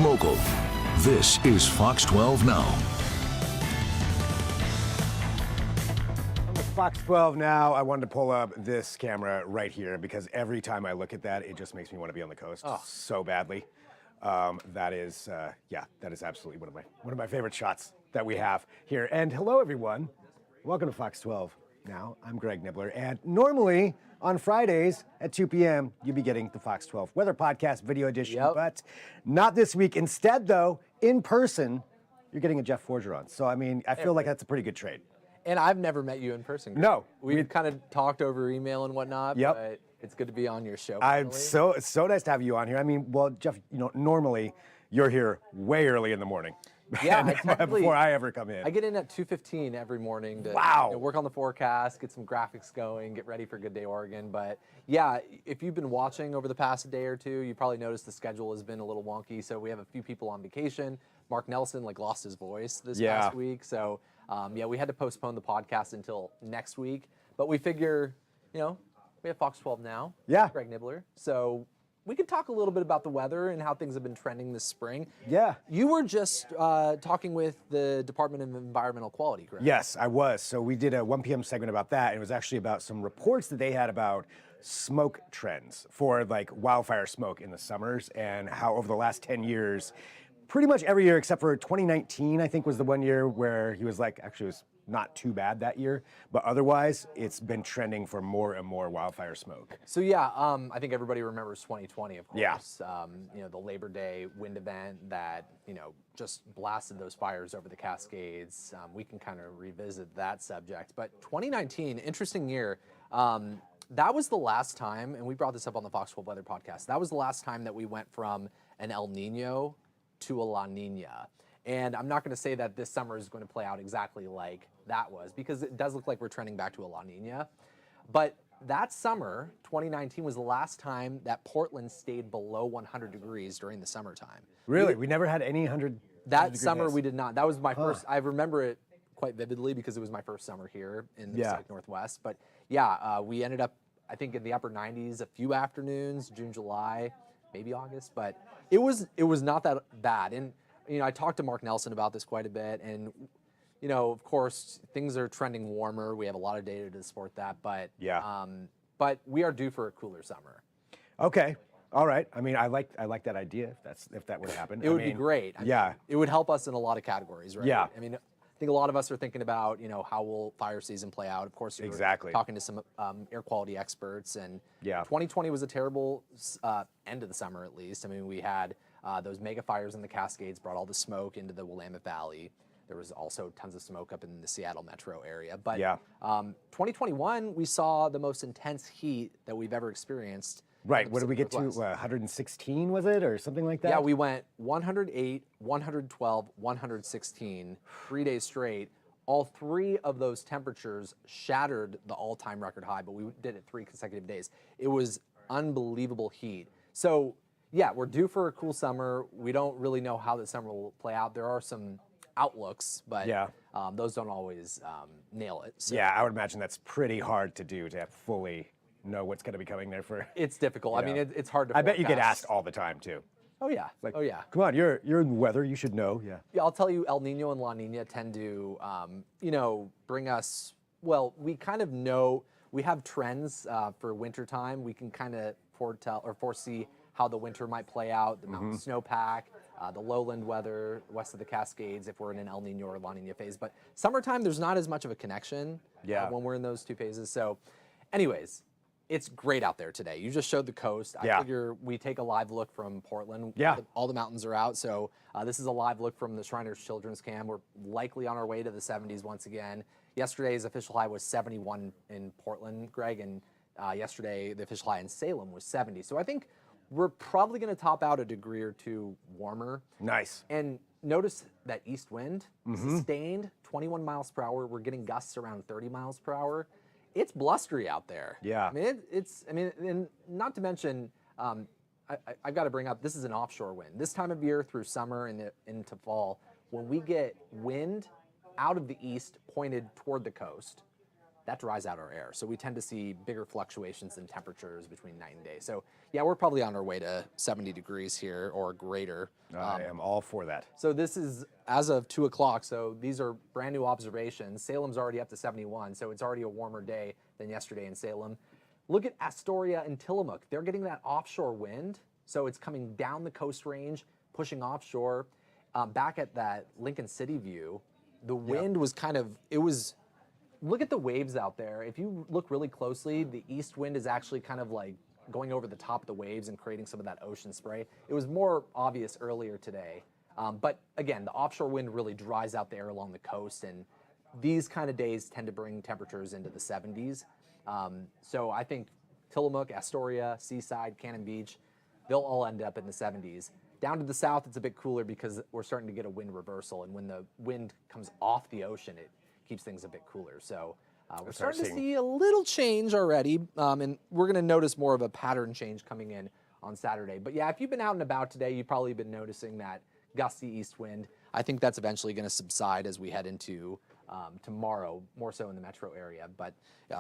local. This is Fox 12 Now. Fox 12 Now. I wanted to pull up this camera right here because every time I look at that, it just makes me want to be on the coast so badly. That is absolutely one of my favorite shots that we have here. And hello, everyone. Welcome to Fox 12 Now. I'm Greg Nibbler, and normally on Fridays at 2 p.m. you'd be getting the Fox 12 Weather Podcast video edition, but not this week. Instead, though, in person, you're getting a Jeff Forgeron. So I mean, I feel like that's a pretty good trade. And I've never met you in person. Greg. No. We've kind of talked over email and whatnot, but it's good to be on your show. It's so nice to have you on here. I mean, well, Jeff, normally you're here way early in the morning. Yeah, before I ever come in. I get in at 2:15 every morning to work on the forecast, get some graphics going, get ready for Good Day Oregon. But yeah, if you've been watching over the past day or two, you probably noticed the schedule has been a little wonky. So we have a few people on vacation. Mark Nelson lost his voice this past week. So we had to postpone the podcast until next week. But we figure, we have Fox 12 Now. Yeah. Greg Nibbler. So we could talk a little bit about the weather and how things have been trending this spring. Yeah. You were just talking with the Department of Environmental Quality, correct? Yes, I was. So we did a 1 p.m. segment about that. And it was actually about some reports that they had about smoke trends for like wildfire smoke in the summers and how over the last 10 years, pretty much every year except for 2019, I think was the 1 year where he was like, actually it was not too bad that year, but otherwise it's been trending for more and more wildfire smoke. So yeah, I think everybody remembers 2020, of course. Yeah. The Labor Day wind event that, just blasted those fires over the Cascades. We can kind of revisit that subject. But 2019, interesting year. That was the last time, and we brought this up on the Fox 12 Weather Podcast, that was the last time that we went from an El Nino to a La Nina. And I'm not going to say that this summer is going to play out exactly like that was, because it does look like we're trending back to a La Nina. But that summer, 2019, was the last time that Portland stayed below 100 degrees during the summertime. Really? We never had any 100 That summer we did not. That was my first, I remember it quite vividly because it was my first summer here in the Pacific Northwest. But yeah, we ended up, I think, in the upper 90s a few afternoons, June, July, maybe August. But it was not that bad. And I talked to Mark Nelson about this quite a bit, and of course, things are trending warmer. We have a lot of data to support that, but but we are due for a cooler summer. Okay, all right. I mean, I like that idea. If that were to happen, it would be great. I mean, it would help us in a lot of categories, right? Yeah. I mean, I think a lot of us are thinking about how will fire season play out. Of course, you're talking to some air quality experts, and 2020 was a terrible end of the summer, at least. I mean, we had those mega fires in the Cascades brought all the smoke into the Willamette Valley. There was also tons of smoke up in the Seattle metro area. But 2021, we saw the most intense heat that we've ever experienced. Right. What did we get to? 116 was it, or something like that? Yeah, we went 108, 112, 116, 3 days straight. All three of those temperatures shattered the all-time record high, but we did it 3 consecutive days. It was unbelievable heat. So yeah, we're due for a cool summer. We don't really know how the summer will play out. There are some outlooks, but those don't always nail it. So. Yeah, I would imagine that's pretty hard to do, to fully know what's going to be coming there for. It's difficult. I mean, it's hard to I bet you get asked all the time, too. Oh, yeah. Like, come on, you're in the weather. You should know. Yeah. Yeah, I'll tell you, El Nino and La Nina tend to, bring us, well, we kind of know, we have trends for wintertime. We can kind of foresee how the winter might play out, the mountain snowpack, the lowland weather west of the Cascades if we're in an El Nino or La Nina phase. But summertime, there's not as much of a connection when we're in those two phases. So anyways, it's great out there today. You just showed the coast. I figure we take a live look from Portland. All the mountains are out. So this is a live look from the Shriners Children's Camp. We're likely on our way to the 70s once again. Yesterday's official high was 71 in Portland, Greg, and yesterday the official high in Salem was 70. So I think we're probably going to top out a degree or two warmer. Nice. And notice that east wind, sustained 21 miles per hour. We're getting gusts around 30 miles per hour. It's blustery out there. Yeah. I mean, and not to mention, I've got to bring up, this is an offshore wind. This time of year through summer and into fall, when we get wind out of the east pointed toward the coast, that dries out our air. So we tend to see bigger fluctuations in temperatures between night and day. So yeah, we're probably on our way to 70 degrees here or greater. I am all for that. So this is as of 2 o'clock. So these are brand new observations. Salem's already up to 71. So it's already a warmer day than yesterday in Salem. Look at Astoria and Tillamook. They're getting that offshore wind. So it's coming down the coast range, pushing offshore. Back at that Lincoln City view, the wind was look at the waves out there. If you look really closely, the east wind is actually kind of like going over the top of the waves and creating some of that ocean spray. It was more obvious earlier today. But again, the offshore wind really dries out the air along the coast, and these kind of days tend to bring temperatures into the 70s. So I think Tillamook, Astoria, Seaside, Cannon Beach, they'll all end up in the 70s. Down to the south, it's a bit cooler because we're starting to get a wind reversal, and when the wind comes off the ocean, it keeps things a bit cooler. So we're starting to see a little change already, and we're going to notice more of a pattern change coming in on Saturday. But yeah, if you've been out and about today, you've probably been noticing that gusty east wind. I think that's eventually going to subside as we head into tomorrow, more so in the metro area. But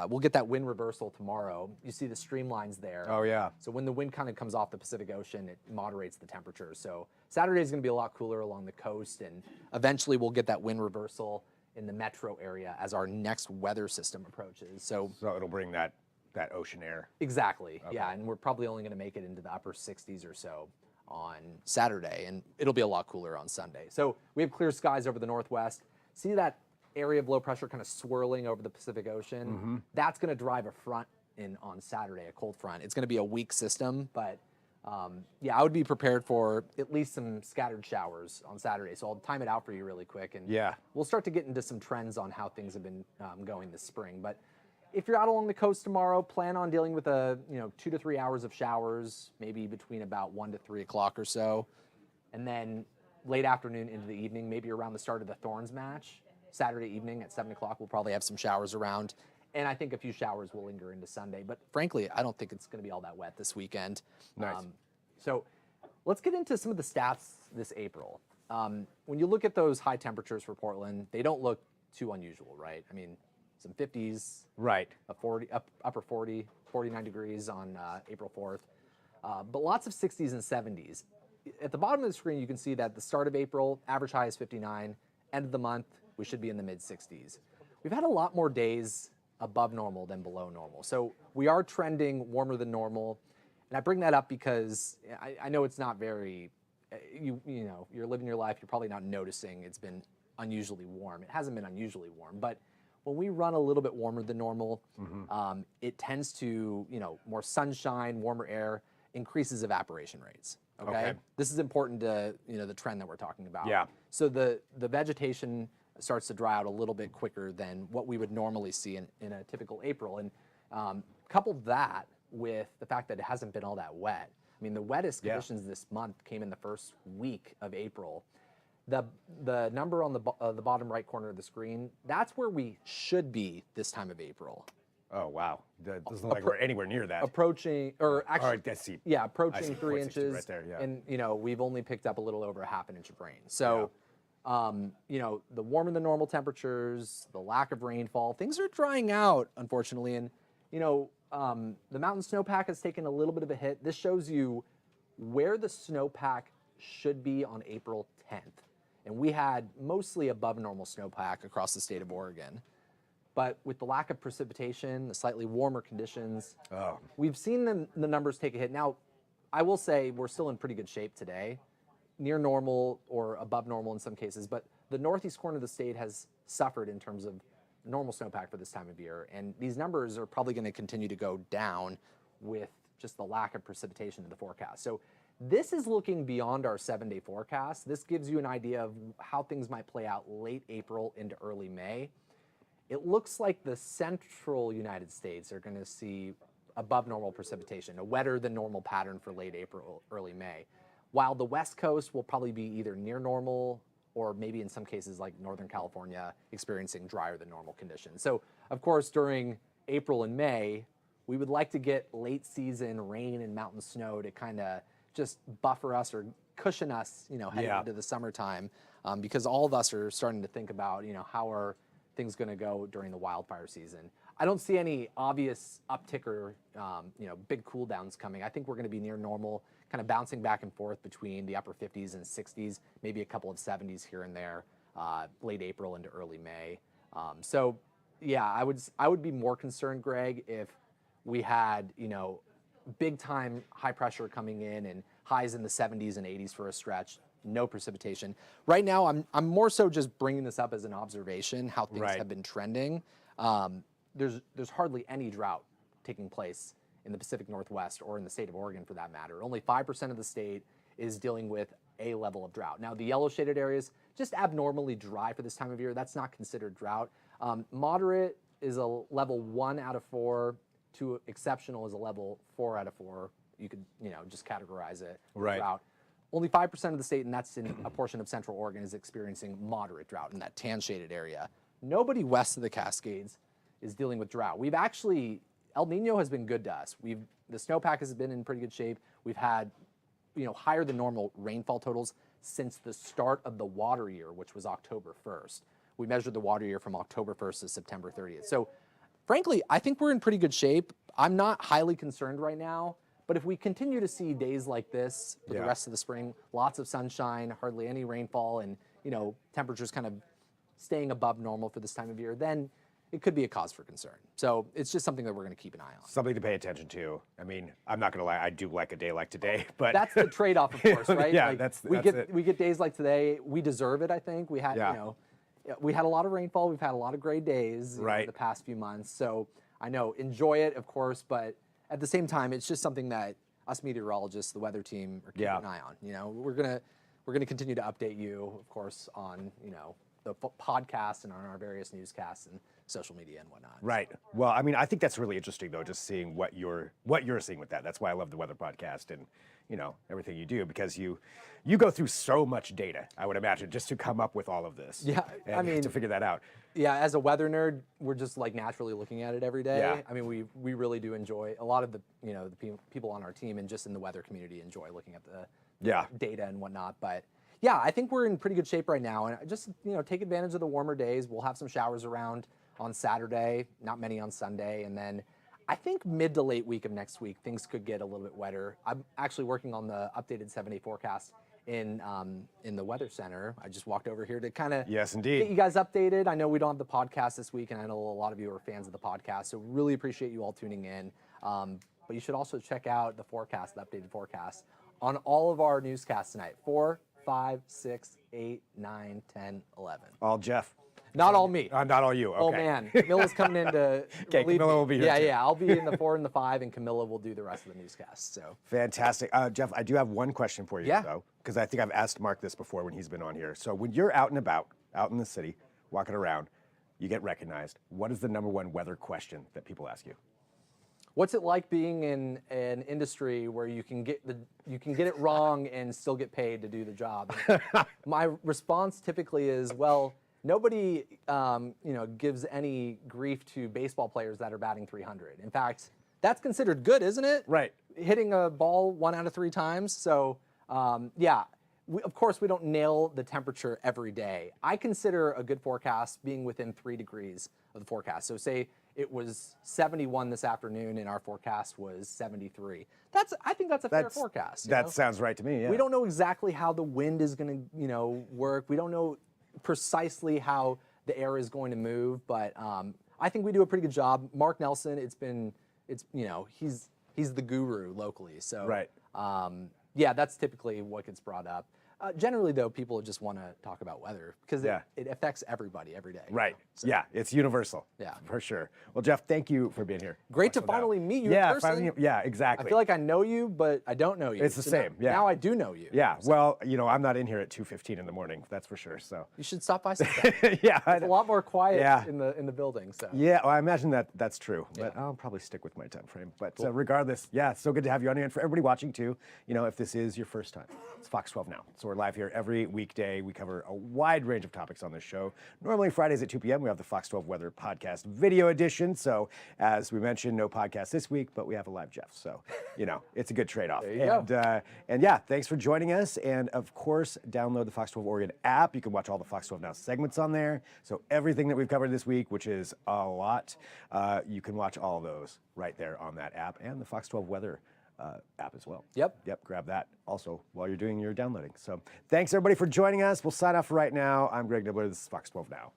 we'll get that wind reversal tomorrow. You see the streamlines there. Oh, yeah. So when the wind kind of comes off the Pacific Ocean, it moderates the temperatures. So Saturday is going to be a lot cooler along the coast, and eventually we'll get that wind reversal in the metro area as our next weather system approaches. So it'll bring that ocean air. Exactly, okay. Yeah, and we're probably only going to make it into the upper 60s or so on Saturday, and it'll be a lot cooler on Sunday. So we have clear skies over the northwest. See that area of low pressure kind of swirling over the Pacific Ocean? Mm-hmm. That's going to drive a front in on Saturday, a cold front. It's going to be a weak system, but yeah, I would be prepared for at least some scattered showers on Saturday. So I'll time it out for you really quick, and yeah, we'll start to get into some trends on how things have been going this spring. But if you're out along the coast tomorrow, plan on dealing with 2 to 3 hours of showers, maybe between about 1 to 3 o'clock or so, and then late afternoon into the evening, maybe around the start of the Thorns match. Saturday evening at 7 o'clock, we'll probably have some showers around. And I think a few showers will linger into Sunday. But frankly, I don't think it's going to be all that wet this weekend. Nice. So let's get into some of the stats this April. When you look at those high temperatures for Portland, they don't look too unusual, right? I mean, some 50s, right? Upper 40, 49 degrees on April 4th. But lots of 60s and 70s. At the bottom of the screen, you can see that the start of April, average high is 59. End of the month, we should be in the mid 60s. We've had a lot more days above normal than below normal. So we are trending warmer than normal. And I bring that up because I know it's not very, you know, you're living your life, you're probably not noticing it's been unusually warm. It hasn't been unusually warm, but when we run a little bit warmer than normal, it tends to, more sunshine, warmer air, increases evaporation rates. Okay. This is important to, the trend that we're talking about. Yeah. So the vegetation starts to dry out a little bit quicker than what we would normally see in a typical April. And couple that with the fact that it hasn't been all that wet. I mean, the wettest conditions this month came in the first week of April. The number on the bottom right corner of the screen, that's where we should be this time of April. Oh, wow. It doesn't look like we're anywhere near that. Approaching, or actually, all right, that's see. Yeah, approaching 3 inches. Right there, yeah. And, we've only picked up a little over a half an inch of rain. So, the warmer than normal temperatures, the lack of rainfall, things are drying out, unfortunately. And, the mountain snowpack has taken a little bit of a hit. This shows you where the snowpack should be on April 10th. And we had mostly above normal snowpack across the state of Oregon. But with the lack of precipitation, the slightly warmer conditions, we've seen the numbers take a hit. Now, I will say we're still in pretty good shape today, near normal or above normal in some cases. But the northeast corner of the state has suffered in terms of normal snowpack for this time of year. And these numbers are probably going to continue to go down with just the lack of precipitation in the forecast. So this is looking beyond our 7-day forecast. This gives you an idea of how things might play out late April into early May. It looks like the central United States are going to see above normal precipitation, a wetter than normal pattern for late April, early May, while the West Coast will probably be either near normal or maybe in some cases like Northern California experiencing drier than normal conditions. So, of course, during April and May, we would like to get late season rain and mountain snow to kind of just buffer us or cushion us, heading into the summertime, because all of us are starting to think about, how are things going to go during the wildfire season. I don't see any obvious uptick or big cool downs coming. I think we're going to be near normal, kind of bouncing back and forth between the upper 50s and 60s, maybe a couple of 70s here and there, late April into early May. So yeah, I would be more concerned, Greg, if we had big time high pressure coming in and highs in the 70s and 80s for a stretch. No precipitation. Right now, I'm more so just bringing this up as an observation, how things have been trending. There's hardly any drought taking place in the Pacific Northwest or in the state of Oregon for that matter. Only 5% of the state is dealing with a level of drought. Now, the yellow shaded areas, just abnormally dry for this time of year. That's not considered drought. Moderate is a level 1 out of 4 to exceptional is a level 4 out of 4. You could, just categorize it drought. Only 5% of the state, and that's in a portion of Central Oregon, is experiencing moderate drought in that tan-shaded area. Nobody west of the Cascades is dealing with drought. We've actually, El Nino has been good to us. The snowpack has been in pretty good shape. We've had, higher than normal rainfall totals since the start of the water year, which was October 1st. We measured the water year from October 1st to September 30th. So, frankly, I think we're in pretty good shape. I'm not highly concerned right now. But if we continue to see days like this for the rest of the spring, lots of sunshine, hardly any rainfall, and temperatures kind of staying above normal for this time of year, then it could be a cause for concern. So it's just something that we're going to keep an eye on. Something to pay attention to. I mean, I'm not going to lie, I do like a day like today, but that's the trade-off, of course, right? Yeah, like, that's we it. get days like today. We deserve it, I think. We had we had a lot of rainfall. We've had a lot of gray days in the past few months. So I know, enjoy it, of course, but at the same time, it's just something that us meteorologists, the weather team, are keeping an eye on. We're gonna continue to update you, of course, on the podcast and on our various newscasts and social media and whatnot. Right. Well, I mean, I think that's really interesting though, just seeing what you're seeing with that. That's why I love the weather podcast and everything you do, because you go through so much data, I would imagine, just to come up with all of this. Yeah, and I mean, to figure that out. Yeah, as a weather nerd, we're just like naturally looking at it every day. Yeah. I mean, we really do enjoy, a lot of the the people on our team and just in the weather community enjoy looking at the data and whatnot. But yeah, I think we're in pretty good shape right now, and just take advantage of the warmer days. We'll have some showers around on Saturday, not many on Sunday, and then I think mid to late week of next week things could get a little bit wetter. I'm actually working on the updated 7-day forecast in the Weather Center. I just walked over here to kind of get you guys updated. I know we don't have the podcast this week, and I know a lot of you are fans of the podcast, so really appreciate you all tuning in. But you should also check out the forecast, the updated forecast, on all of our newscasts tonight. 4, 5, 6, 8, 9, 10, 11. All Jeff. Not all me. Not all you. Okay. Oh man, Camilla's coming in to. Okay, Camilla will be here. Yeah, I'll be in the 4 and the 5, and Camilla will do the rest of the newscast. So fantastic, Jeff. I do have one question for you though, because I think I've asked Mark this before when he's been on here. So when you're out and about, out in the city, walking around, you get recognized. What is the #1 weather question that people ask you? What's it like being in an industry where you can get it wrong and still get paid to do the job? My response typically is, well, nobody gives any grief to baseball players that are batting 300. In fact, that's considered good, isn't it? Right. Hitting a ball 1 out of 3 times. So of course we don't nail the temperature every day. I consider a good forecast being within 3 degrees of the forecast. So say it was 71 this afternoon and our forecast was 73. I think that's a fair forecast. That sounds right to me, yeah. We don't know exactly how the wind is going to, work. We don't know precisely how the air is going to move, but I think we do a pretty good job. Mark Nelson, he's the guru locally. So that's typically what gets brought up. Generally, though, people just want to talk about weather because it affects everybody every day. Right. So, yeah, it's universal. Yeah. For sure. Well, Jeff, thank you for being here. Great to finally meet you in person. Exactly. I feel like I know you, but I don't know you. It's the same. Now I do know you. Yeah. So. Well, I'm not in here at 2:15 in the morning. That's for sure. So you should stop by sometime. It's a lot more quiet in the building. So yeah, well, I imagine that's true. But I'll probably stick with my time frame. But regardless, so good to have you on here. And for everybody watching too, if this is your first time, it's Fox 12 Now. It's we're live here every weekday. We cover a wide range of topics on this show. Normally Fridays at 2 p.m. we have the Fox 12 Weather Podcast video edition. So as we mentioned, no podcast this week, but we have a live Jeff. So, you know, it's a good trade-off. There you go. And yeah, thanks for joining us. And of course, download the Fox 12 Oregon app. You can watch all the Fox 12 Now segments on there. So everything that we've covered this week, which is a lot, you can watch all of those right there on that app and the Fox 12 Weather app as well. Yep. Grab that also while you're doing your downloading. So thanks everybody for joining us. We'll sign off for right now. I'm Greg Nibbler. This is Fox 12 Now.